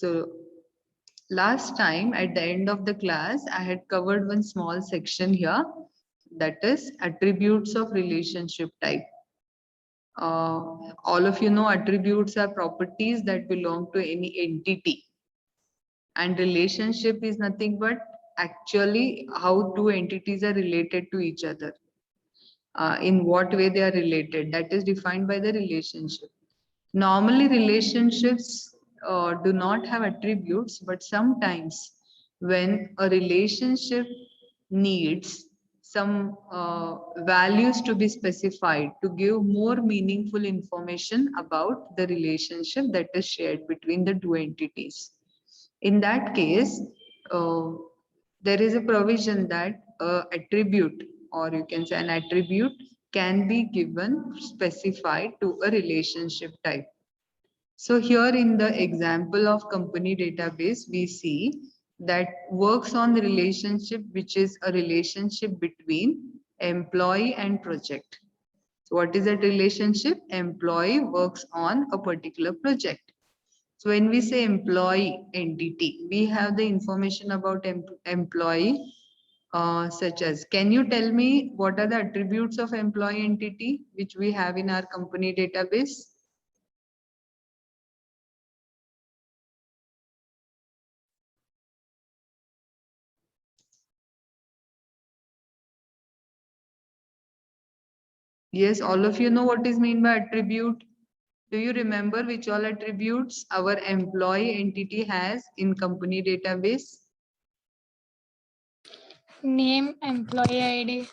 So last time at the end of the class, I had covered one small section here, that is attributes of relationship type. All of you know attributes are properties that belong to any entity, and relationship is nothing but actually how two entities are related to each other. In what way they are related, that is defined by the relationship. Normally relationships do not have attributes, but sometimes when a relationship needs some values to be specified to give more meaningful information about the relationship that is shared between the two entities. In that case, uh, there is a provision that attribute, or you can say an attribute, can be given specified to a relationship type. So here in the example of company database, we see that works on the relationship, which is a relationship between employee and project. So what is that relationship? Employee works on a particular project. So when we say employee entity, we have the information about employee, such as, can you tell me what are the attributes of employee entity which we have in our company database? Yes, all of you know what is mean by attribute. Do you remember which all attributes our employee entity has in company database? Name, employee ID.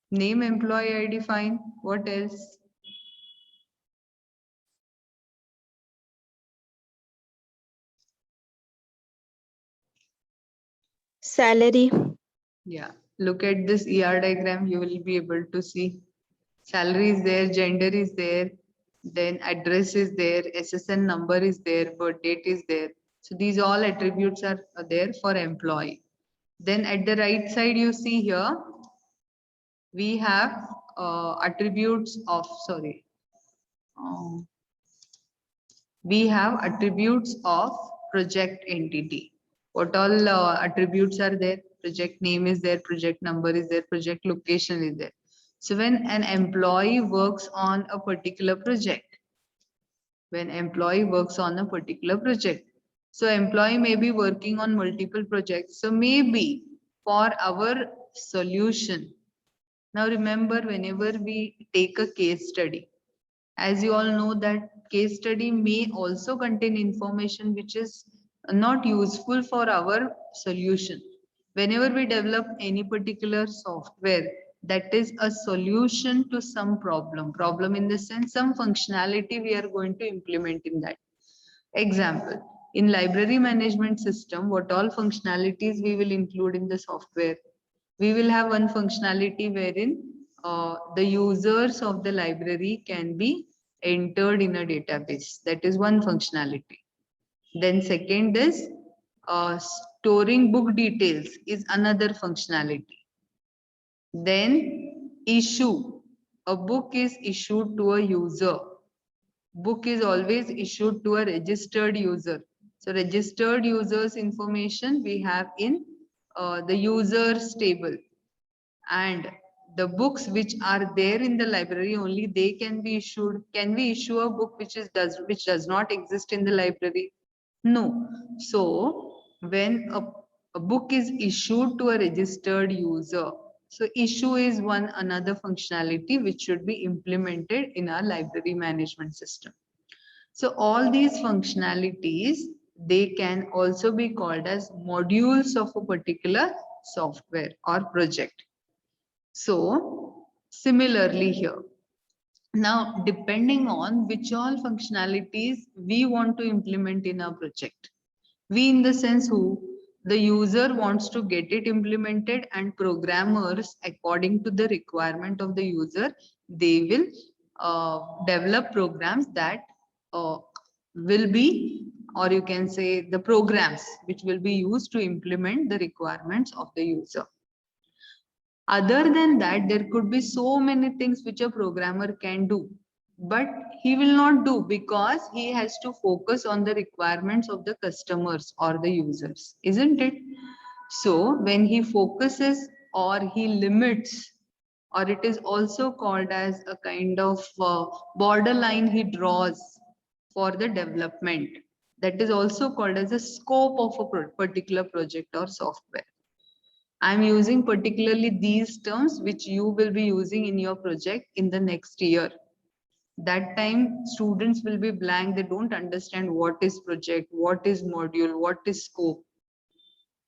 Name, employee ID, fine. What else? Salary. Yeah, look at this ER diagram, you will be able to see. Salary is there, gender is there, then address is there, SSN number is there, birth date is there. So these all attributes are there for employee. Then at the right side, you see here, we have attributes of, sorry, um, we have attributes of project entity. What all attributes are there? Project name is there, project number is there, project location is there. So when an employee works on a particular project, when employee works on a particular project, so employee may be working on multiple projects. So maybe for our solution, now remember, whenever we take a case study, as you all know that case study may also contain information which is not useful for our solution. Whenever we develop any particular software that is a solution to some problem in the sense some functionality we are going to implement in that. Example, in library management system, what all functionalities we will include in the software? We will have one functionality wherein the users of the library can be entered in a database. That is one functionality. Then second is storing book details is another functionality. Then issue. A book is issued to a user. Book is always issued to a registered user. So registered users information we have in the users table, and the books which are there in the library only they can be issued. Can we issue a book which does not exist in the library? No. So when a book is issued to a registered user, so issue is one another functionality which should be implemented in our library management system. So all these functionalities, they can also be called as modules of a particular software or project. So similarly here, now depending on which all functionalities we want to implement in our project, we in the sense who, the user wants to get it implemented, and programmers according to the requirement of the user, they will develop programs that will be, or you can say the programs which will be used to implement the requirements of the user. Other than that, there could be so many things which a programmer can do. but he will not do because he has to focus on the requirements of the customers or the users, isn't it? So when he focuses or he limits, or it is also called as a kind of borderline he draws for the development, that is also called as a scope of a particular project or software. I'm using particularly these terms which you will be using in your project in the next year. That time students will be blank, they don't understand what is project, what is module, what is scope.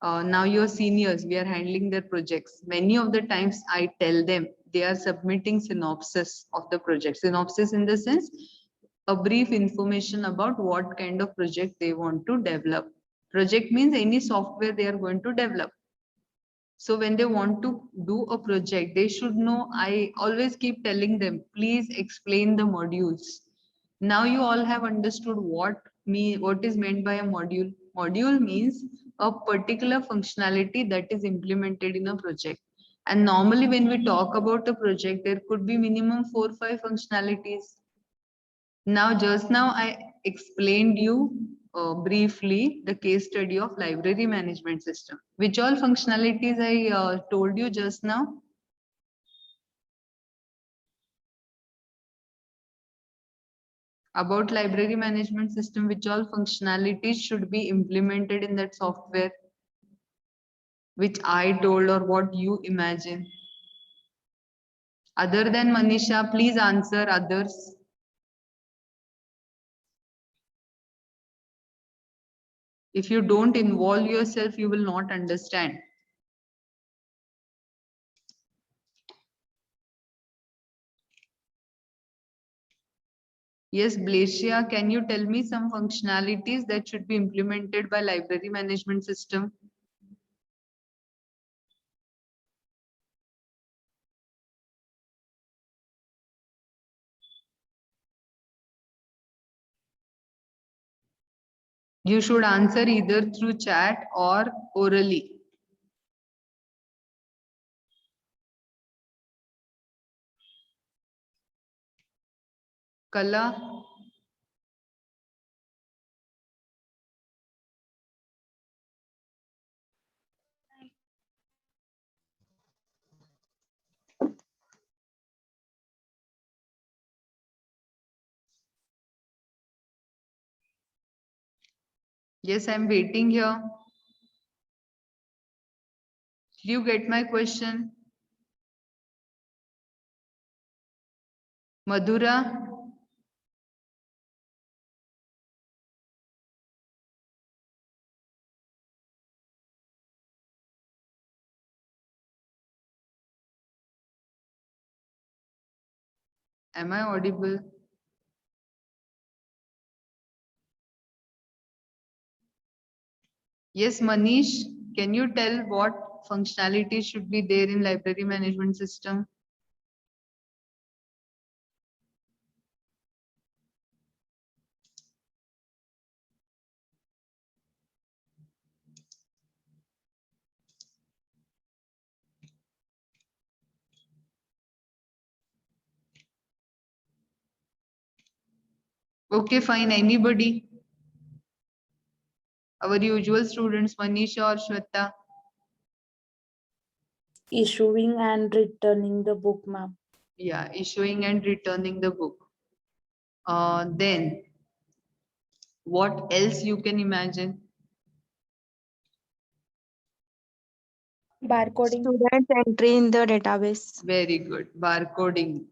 Now your seniors, we are handling their projects. Many of the times I tell them they are submitting synopsis of the project. Synopsis in the sense, a brief information about what kind of project they want to develop. Project means any software they are going to develop. So when they want to do a project, they should know, I always keep telling them, please explain the modules. Now you all have understood what is meant by a module. Module means a particular functionality that is implemented in a project. And normally when we talk about a project, there could be minimum 4 or 5 functionalities. Now, just now I explained you briefly the case study of library management system. Which all functionalities I told you just now? About library management system, which all functionalities should be implemented in that software? Which I told or what you imagine? Other than Manisha, please answer others. If you don't involve yourself, you will not understand. Yes, Blacia, can you tell me some functionalities that should be implemented by library management system? You should answer either through chat or orally. Kala, yes, I'm waiting here. Did you get my question? Madhura, am I audible? Yes, Manish, can you tell what functionality should be there in library management system? Okay, fine. Anybody? Our usual students, Manish or Shweta? Issuing and returning the book, ma'am. Yeah, issuing and returning the book. Then what else you can imagine? Barcoding. Student entry in the database. Very good. Barcoding.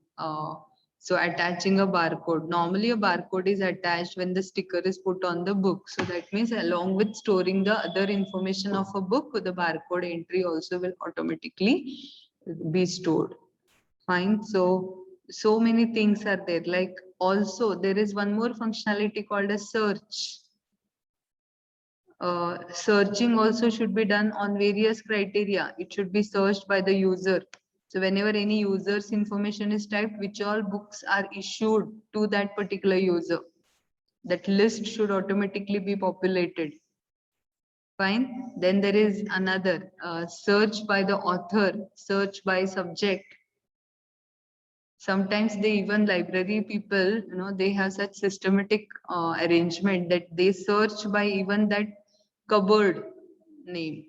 So attaching a barcode. Normally a barcode is attached when the sticker is put on the book. So that means along with storing the other information of a book, the barcode entry also will automatically be stored. Fine. So many things are there. Like also there is one more functionality called a search. Searching also should be done on various criteria. It should be searched by the user. So whenever any user's information is typed, which all books are issued to that particular user, that list should automatically be populated. Fine. Then there is another search by the author, search by subject. Sometimes they even library people, they have such systematic arrangement that they search by even that cupboard name.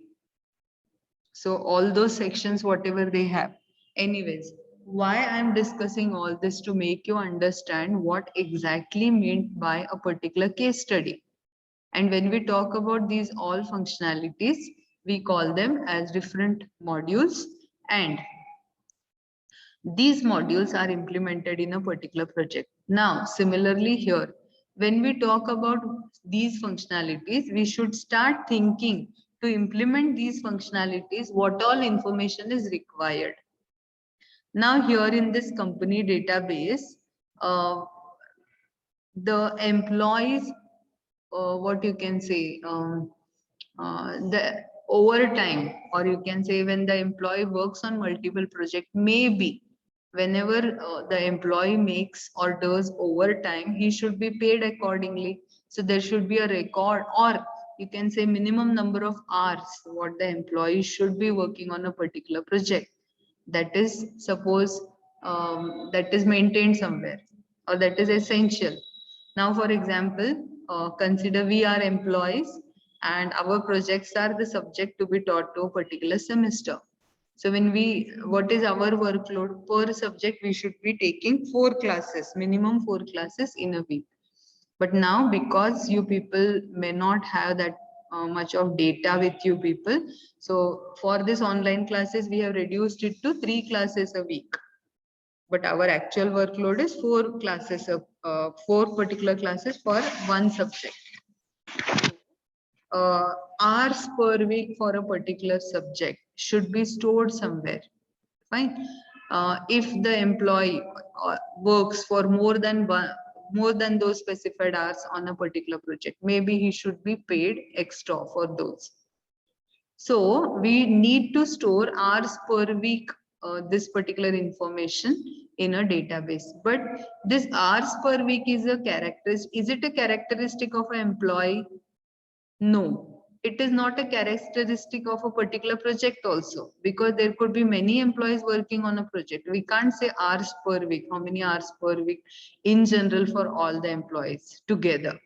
So all those sections, whatever they have. Anyways, why I'm discussing all this to make you understand what exactly meant by a particular case study. And when we talk about these all functionalities, we call them as different modules, and these modules are implemented in a particular project. Now, similarly here, when we talk about these functionalities, we should start thinking to implement these functionalities, what all information is required. Now, here in this company database, uh, the employees, what you can say, the overtime, or you can say when the employee works on multiple projects, maybe whenever the employee makes or does overtime, he should be paid accordingly. So there should be a record, or you can say minimum number of hours what the employee should be working on a particular project. That is, suppose that is maintained somewhere, or that is essential. Now, for example, consider we are employees and our projects are the subject to be taught to a particular semester. So when what is our workload per subject? We should be taking 4 classes, minimum 4 classes in a week. But now, because you people may not have that much of data with you people, so for this online classes, we have reduced it to 3 classes a week. But our actual workload is 4 classes of 4 particular classes for one subject. Hours per week for a particular subject should be stored somewhere. Fine. If the employee works for more than those specified hours on a particular project, maybe he should be paid extra for those. So we need to store hours per week, this particular information in a database. But this hours per week is a characteristic. Is it a characteristic of an employee? No, it is not a characteristic of a particular project also, because there could be many employees working on a project. We can't say hours per week, how many hours per week in general for all the employees together.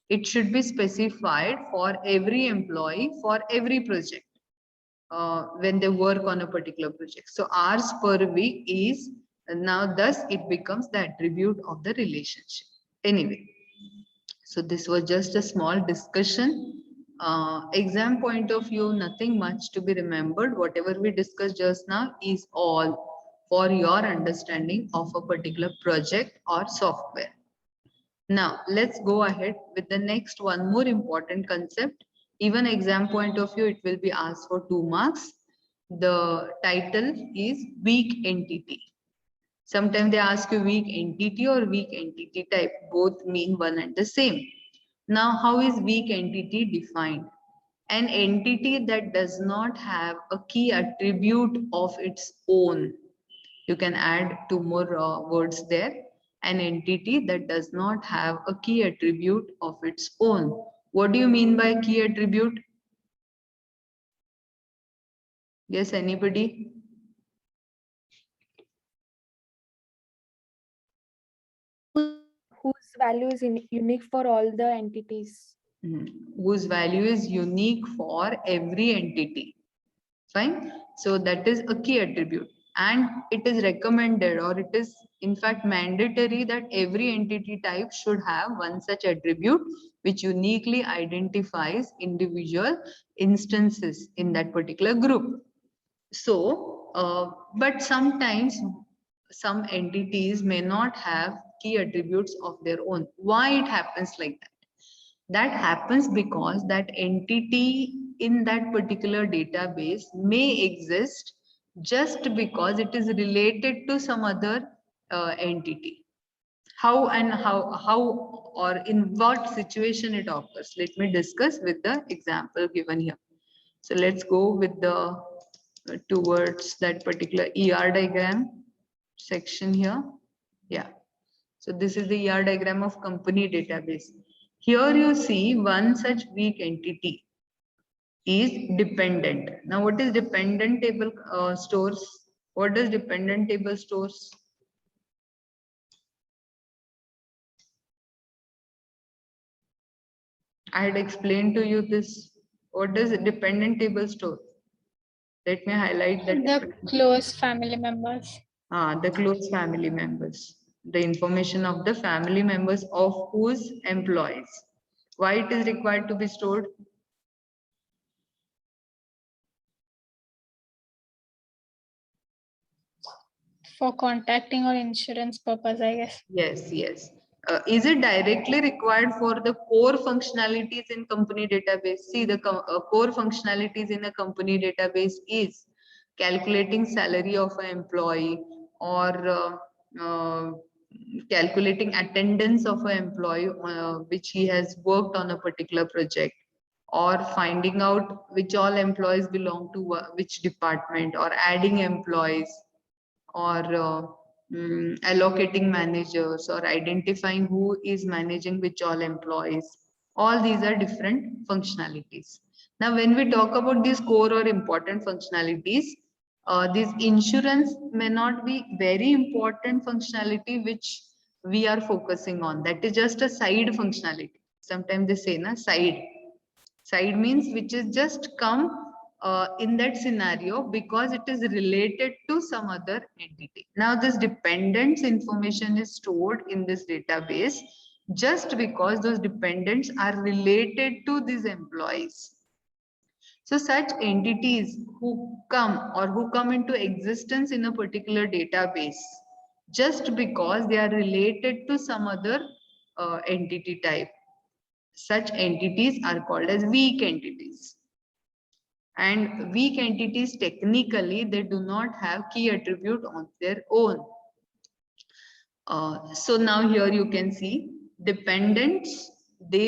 It should be specified for every employee for every project when they work on a particular project. So hours per week is now, thus it becomes the attribute of the relationship. Anyway, so this was just a small discussion. Exam point of view, nothing much to be remembered. Whatever we discussed just now is all for your understanding of a particular project or software. Now, let's go ahead with the next one more important concept. Even exam point of view, it will be asked for 2 marks. The title is weak entity. Sometimes they ask you weak entity or weak entity type. Both mean one and the same. Now, how is weak entity defined? An entity that does not have a key attribute of its own. You can add 2 more words there. An entity that does not have a key attribute of its own. What do you mean by key attribute? Yes, anybody? Whose value is unique for all the entities. Whose value is unique for every entity. Fine. So that is a key attribute, and it is recommended, or it is in fact mandatory, that every entity type should have one such attribute which uniquely identifies individual instances in that particular group. So, but sometimes some entities may not have key attributes of their own. Why it happens like that? That happens because that entity in that particular database may exist just because it is related to some other entity. How or in what situation it occurs? Let me discuss with the example given here. So let's go with the towards that particular ER diagram section here. Yeah. So this is the ER diagram of company database. Here you see one such weak entity is dependent. Now, what is dependent table stores? What does dependent table stores? I had explained to you this. What does dependent table store? Let me highlight that. The close family members. The close family members. The information of the family members of whose employees. Why it is required to be stored? For contacting or insurance purpose, I guess. Yes, yes. Is it directly required for the core functionalities in company database? See, the core functionalities in a company database is calculating salary of an employee, or calculating attendance of an employee which he has worked on a particular project, or finding out which all employees belong to which department, or adding employees, or allocating managers, or identifying who is managing which all employees. All these are different functionalities. Now, when we talk about these core or important functionalities, this insurance may not be very important functionality which we are focusing on. That is just a side functionality. Sometimes they say, na, side. Side means which is just come in that scenario because it is related to some other entity. Now this dependents information is stored in this database just because those dependents are related to these employees. So such entities who come into existence in a particular database just because they are related to some other entity type, such entities are called as weak entities. And weak entities, technically, they do not have key attribute on their own. So now here you can see dependents, they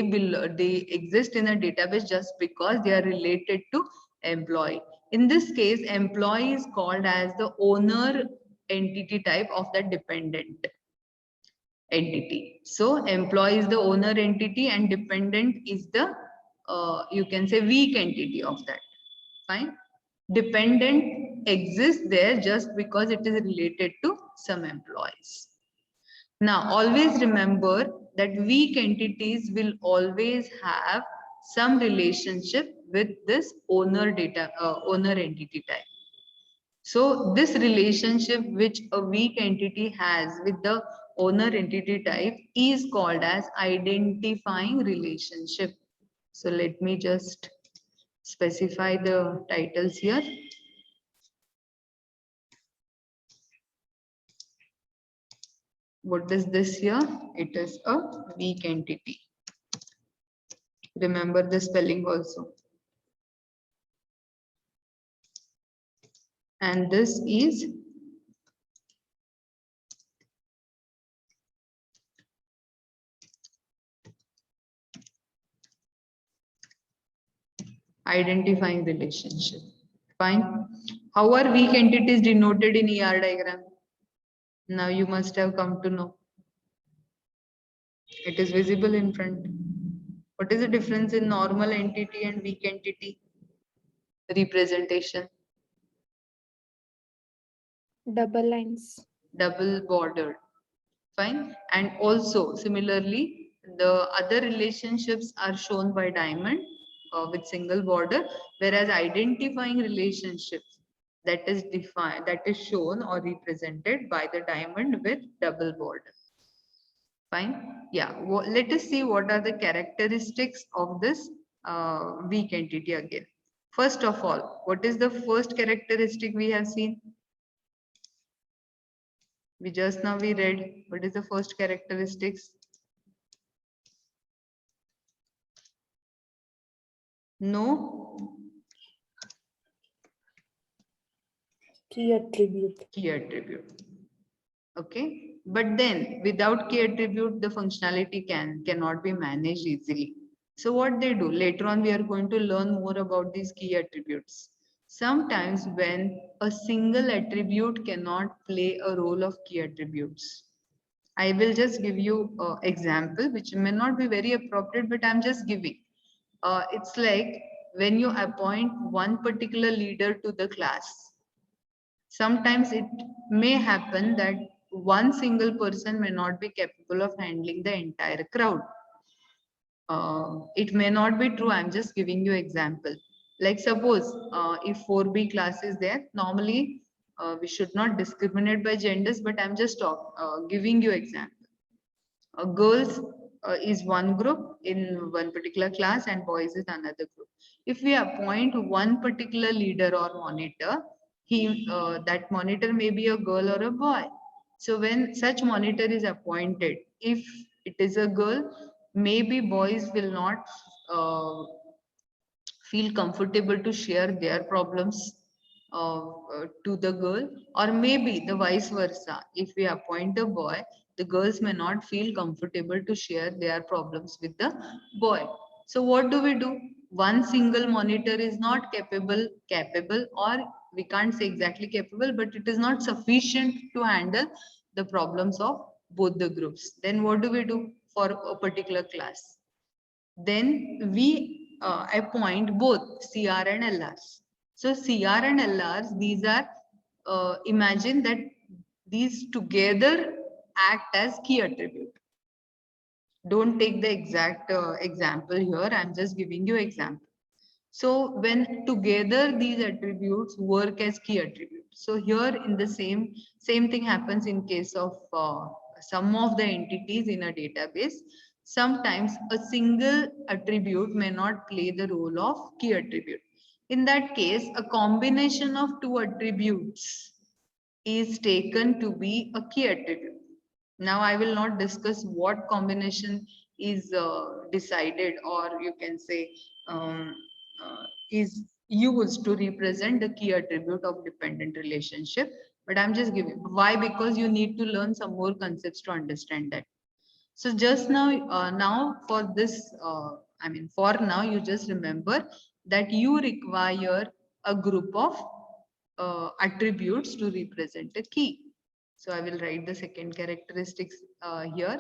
exist in a database just because they are related to employee. In this case, employee is called as the owner entity type of that dependent entity. So employee is the owner entity and dependent is the you can say weak entity of that. Fine. Dependent exists there just because it is related to some employees. Now always remember that weak entities will always have some relationship with this owner entity type. So this relationship which a weak entity has with the owner entity type is called as identifying relationship. So let me just specify the titles here. What is this here? It is a weak entity. Remember the spelling also. And this is identifying relationship. Fine. How are weak entities denoted in ER diagram? Now you must have come to know. It is visible in front. What is the difference in normal entity and weak entity representation? Double lines. Double bordered. Fine. And also similarly, the other relationships are shown by diamond with single border, whereas identifying relationships that is defined, that is shown or represented by the diamond with double border. Fine. Yeah. Let us see what are the characteristics of this weak entity again. First of all, what is the first characteristic we have seen? We just now we read. What is the first characteristics? No Key attribute. key attribute. Okay, but then without key attribute, the functionality cannot be managed easily. So what they do later on, we are going to learn more about these key attributes. Sometimes when a single attribute cannot play a role of key attributes, I will just give you an example which may not be very appropriate, but I'm just giving. It's like when you appoint one particular leader to the class. Sometimes it may happen that one single person may not be capable of handling the entire crowd. It may not be true. I'm just giving you example. Like suppose if 4B class is there, normally we should not discriminate by genders, but I'm just giving you example. Girls is one group in one particular class and boys is another group. If we appoint one particular leader or monitor, that monitor may be a girl or a boy. So when such monitor is appointed, if it is a girl, maybe boys will not feel comfortable to share their problems to the girl, or maybe the vice versa. If we appoint a boy, the girls may not feel comfortable to share their problems with the boy. So what do we do? One single monitor is not capable, or we can't say exactly capable, but it is not sufficient to handle the problems of both the groups. Then what do we do for a particular class? Then we appoint both CR and LRs. So CR and LRs, these are, imagine that these together act as key attribute. Don't take the exact example here. I'm just giving you example. So when together these attributes work as key attributes. So here in the same thing happens in case of some of the entities in a database. Sometimes a single attribute may not play the role of key attribute. In that case, a combination of two attributes is taken to be a key attribute. Now I will not discuss what combination is decided, or you can say is used to represent the key attribute of dependent relationship. But I'm just giving why, because you need to learn some more concepts to understand that. So just now for this, for now, you just remember that you require a group of attributes to represent a key. So I will write the second characteristics here.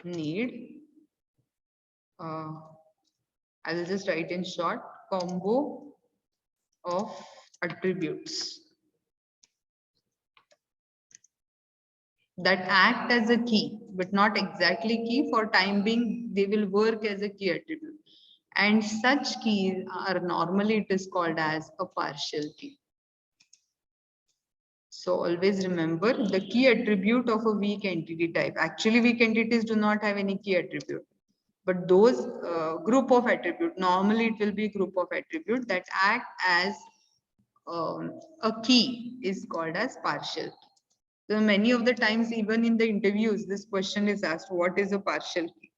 Need. I will just write in short, combo of attributes that act as a key, but not exactly key. For time being, they will work as a key attribute. And such keys are normally, it is called as a partial key. So always remember the key attribute of a weak entity type. Actually, weak entities do not have any key attribute. But those group of attribute, normally it will be group of attribute that act as a key is called as partial key. So many of the times, even in the interviews, this question is asked, what is a partial key?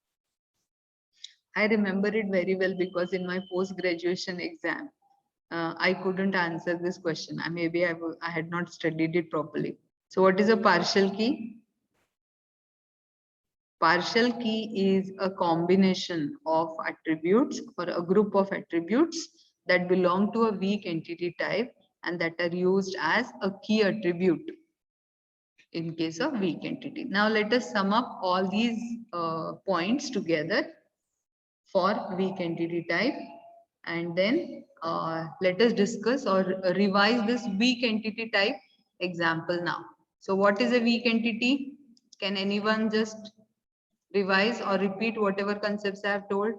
I remember it very well because in my post-graduation exam, I couldn't answer this question. Maybe I had not studied it properly. So what is a partial key? Partial key is a combination of attributes or a group of attributes that belong to a weak entity type and that are used as a key attribute in case of weak entity. Now let us sum up all these points together for weak entity type, and then let us discuss or revise this weak entity type example now. So what is a weak entity? Can anyone just revise or repeat whatever concepts I have told?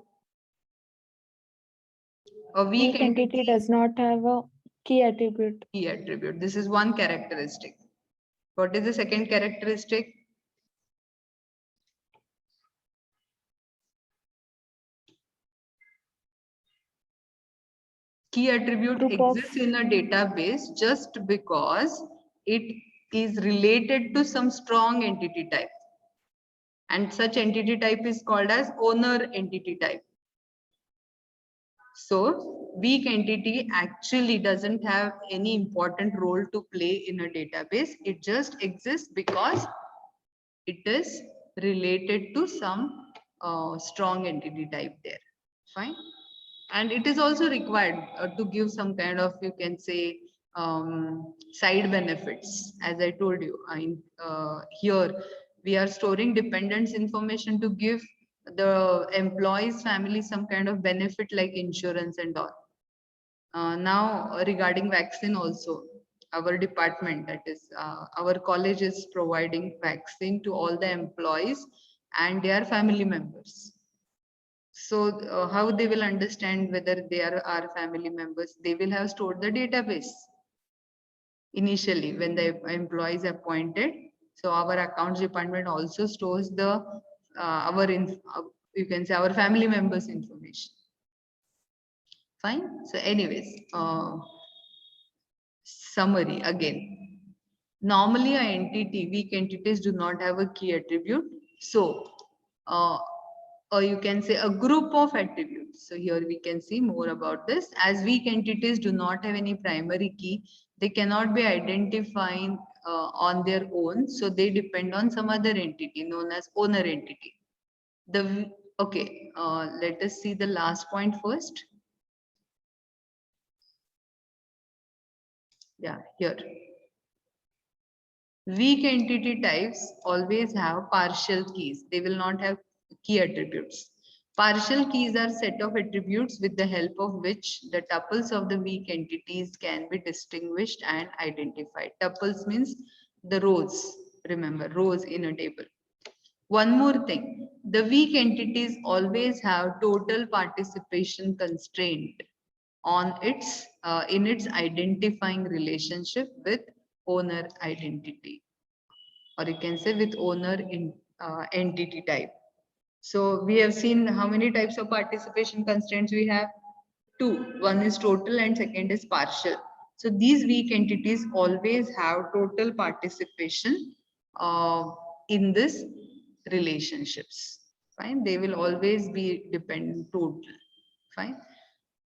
A weak entity does not have a key attribute. Key attribute. This is one characteristic. What is the second characteristic? Key attribute exists in a database just because it is related to some strong entity type. And such entity type is called as owner entity type. So weak entity actually doesn't have any important role to play in a database. It just exists because it is related to some strong entity type there. Fine. And it is also required to give some kind of, you can say, side benefits. As I told you, here we are storing dependence information to give the employees' family some kind of benefit like insurance and all. Now regarding vaccine also, our department, that is our college, is providing vaccine to all the employees and their family members. So how they will understand whether they are our family members? They will have stored the database initially when the employee is appointed. So our accounts department also stores the you can say our family members information. Fine. So anyways, summary again. Normally a entity, weak entities do not have a key attribute. So or you can say a group of attributes. So here we can see more about this. As weak entities do not have any primary key, they cannot be identifying on their own. So they depend on some other entity known as owner entity. Okay, let us see the last point first. Yeah, here. Weak entity types always have partial keys. They will not have key attributes. Partial keys are set of attributes with the help of which the tuples of the weak entities can be distinguished and identified. Tuples means the rows. Remember, rows in a table. One more thing, the weak entities always have total participation constraint on its in its identifying relationship with owner identity, or you can say with owner in entity type. So we have seen how many types of participation constraints we have? Two. One is total and second is partial. So these weak entities always have total participation in this relationships. Fine. They will always be dependent total. Fine.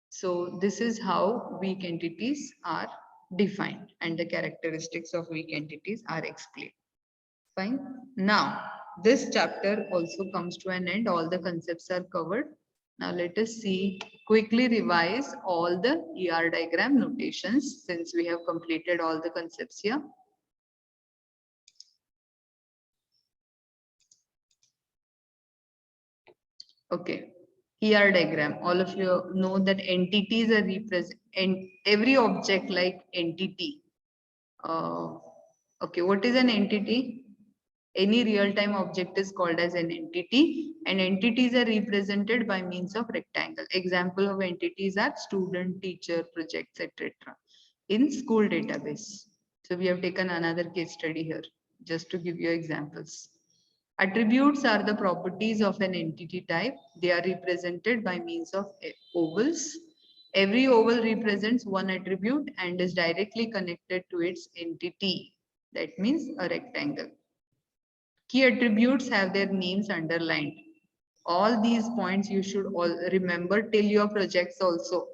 So this is how weak entities are defined and the characteristics of weak entities are explained. Fine. Now, this chapter also comes to an end. All the concepts are covered. Now let us see, quickly revise all the ER diagram notations since we have completed all the concepts here. Okay. ER diagram. All of you know that entities are represented, and every object like entity. Okay, what is an entity? Any real-time object is called as an entity, and entities are represented by means of rectangle. Example of entities are student, teacher, projects, etc. in school database. So we have taken another case study here just to give you examples. Attributes are the properties of an entity type. They are represented by means of ovals. Every oval represents one attribute and is directly connected to its entity. That means a rectangle. Key attributes have their names underlined. All these points you should all remember till your projects also.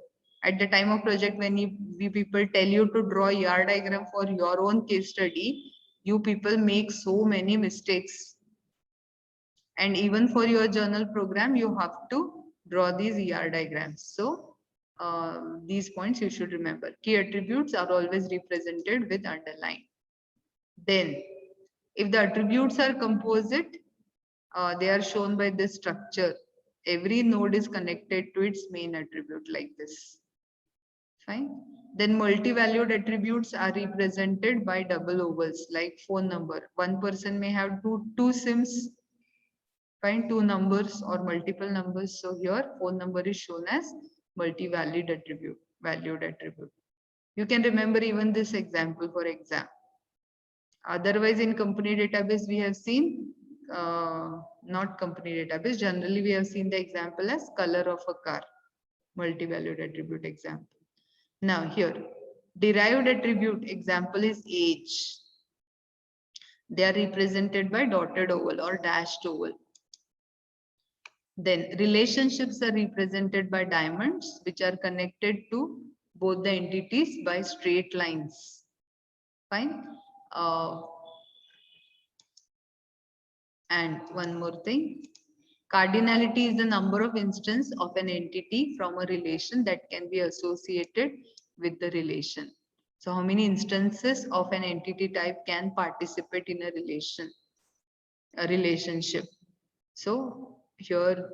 At the time of project, when we people tell you to draw ER diagram for your own case study, you people make so many mistakes. And even for your journal program, you have to draw these ER diagrams. So these points you should remember. Key attributes are always represented with underline. Then, if the attributes are composite, they are shown by this structure. Every node is connected to its main attribute like this. Fine. Then multi-valued attributes are represented by double ovals like phone number. One person may have two SIMs. Fine, two numbers or multiple numbers. So here phone number is shown as multi-valued attribute, valued attribute. You can remember even this example for exam. Otherwise, in company database, we have seen, not company database, generally we have seen the example as color of a car, multi-valued attribute example. Now here, derived attribute example is age. They are represented by dotted oval or dashed oval. Then relationships are represented by diamonds, which are connected to both the entities by straight lines. Fine. And one more thing, cardinality is the number of instances of an entity from a relation that can be associated with the relation. So how many instances of an entity type can participate in a relationship? So here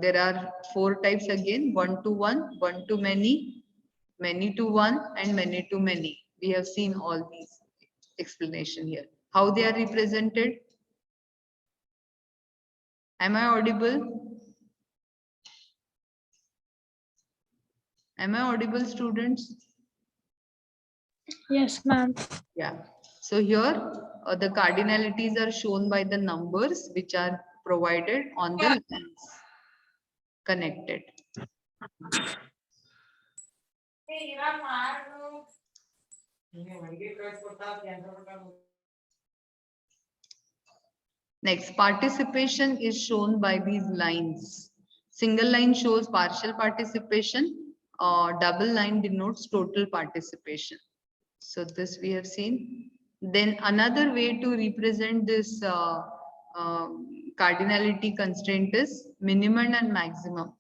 there are four types again: one to one, one to many, many to one, and many to many. We have seen all these explanation here. How they are represented? Am I audible? Am I audible, students? Yes, ma'am. Yeah. So here the cardinalities are shown by the numbers which are provided on the lines connected. Next, participation is shown by these lines. Single line shows partial participation, double line denotes total participation. So this we have seen. Then another way to represent this cardinality constraint is minimum and maximum.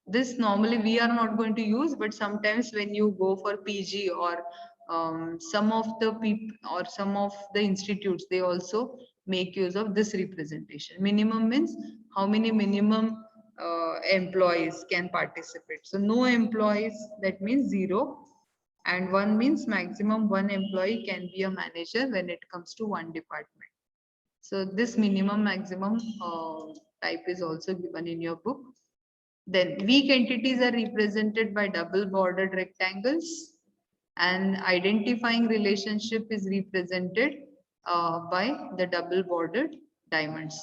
This normally we are not going to use, but sometimes when you go for PG or some of the people or some of the institutes, they also make use of this representation. Minimum means how many minimum employees can participate. So no employees, that means 0. And 1 means maximum 1 employee can be a manager when it comes to one department. So this minimum maximum type is also given in your book. Then weak entities are represented by double bordered rectangles, and identifying relationship is represented by the double bordered diamonds.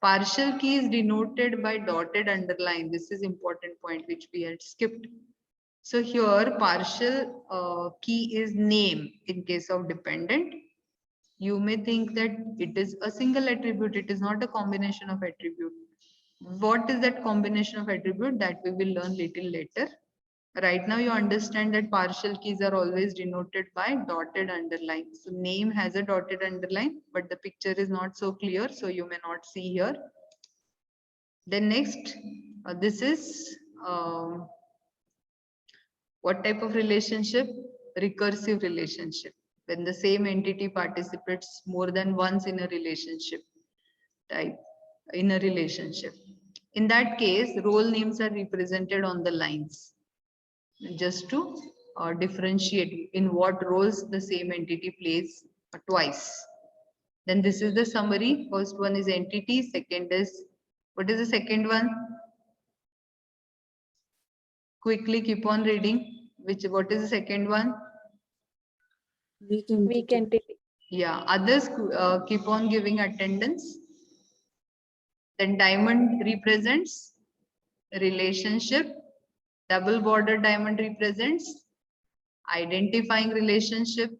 Partial key is denoted by dotted underline. This is important point which we had skipped. So here partial key is name in case of dependent. You may think that it is a single attribute. It is not a combination of attribute. What is that combination of attribute? That we will learn little later. Right now you understand that partial keys are always denoted by dotted underline. So name has a dotted underline, but the picture is not so clear, so you may not see here. Then next, this is what type of relationship? Recursive relationship. When the same entity participates more than once in a relationship type, in a relationship. In that case, role names are represented on the lines just to differentiate in what roles the same entity plays twice. Then this is the summary. First one is entity. Second is, what is the second one? Quickly keep on reading. What is the second one? Weak entity. Yeah, others keep on giving attendance. Then diamond represents relationship. Double border diamond represents identifying relationship.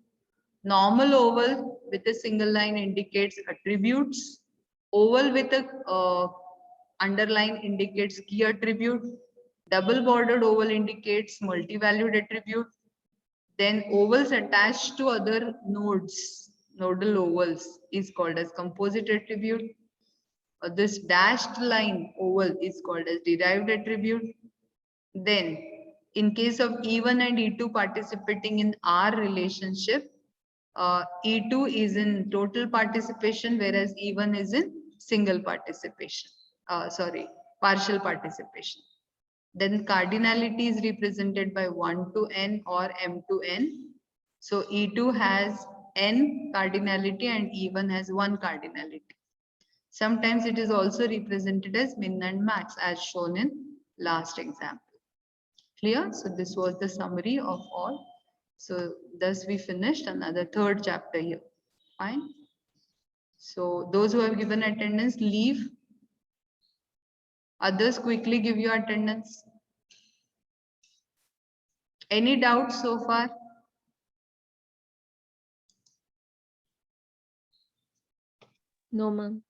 Normal oval with a single line indicates attributes. Oval with a underline indicates key attribute. Double bordered oval indicates multi-valued attribute. Then ovals attached to other nodes, nodal ovals, is called as composite attribute. This dashed line oval is called as derived attribute. Then in case of E1 and E2 participating in our relationship, E2 is in total participation, whereas E1 is in single participation. Partial participation. Then cardinality is represented by 1 to n or m to n. So E2 has n cardinality and E1 has 1 cardinality. Sometimes it is also represented as min and max as shown in last example. Clear? So this was the summary of all. So thus we finished another third chapter here. Fine. So those who have given attendance, leave. Others quickly give your attendance. Any doubts so far? No, ma'am.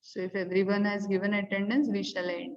So if everyone has given attendance, we shall end.